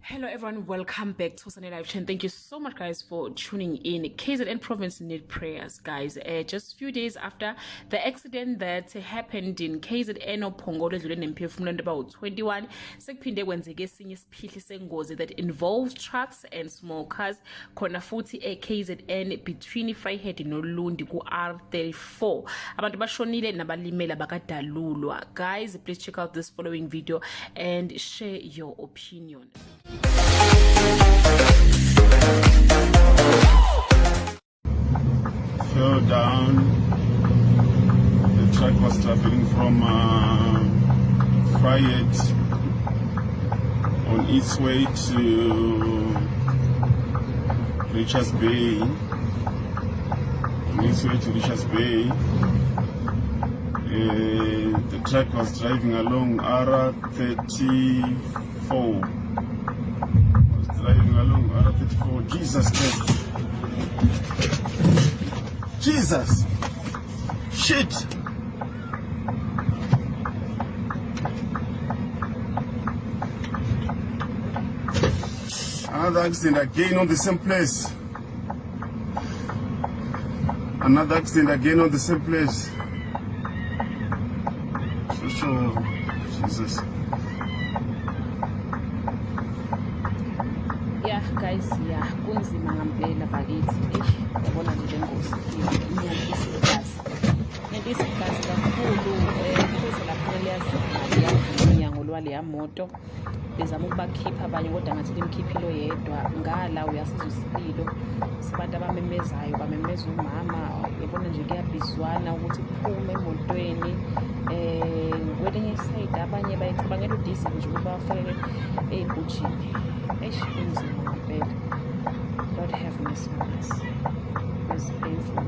Hello everyone, welcome back to Sunday Live Channel. Thank you so much guys for tuning in. KZN province need prayers guys. Just a few days after the accident that happened in KZN oPhongolo edluleni nemphefumulo about 21 sekuphinde kwenzeke esinye isiphihli sengozi that involves trucks and small cars khona futhi KZN between Vryheid noULundi ku R34 abantu bashonile nabalimele bakadalulwa. Guys, please check out this following video and share your opinion. Fell down. The truck was traveling from Vryheid on its way to Richards Bay. The truck was driving along R34. Jesus Christ. Jesus. Shit. Another accident again on the same place. Another accident again on the same place. So, Jesus. Yeah guys, yeah, kunzima ngampela bakithi. Yabona nje lengozi ngesikhathi kakhulu kuze lapho liyazinyango lwale moto bezama ukubakhipha abanye kodwa ngathi limkhiphilo yedwa ngala uyasiza usililo sibantu abamemezayo bamemeza umama yabona nje kuyabizwana ukuthi kuphume emotweni kwelinye iside abanye bayicabangela udisi nje ukuba bafake ey'gujini kunzima ngempela. Lord have mercy on us. It's painful.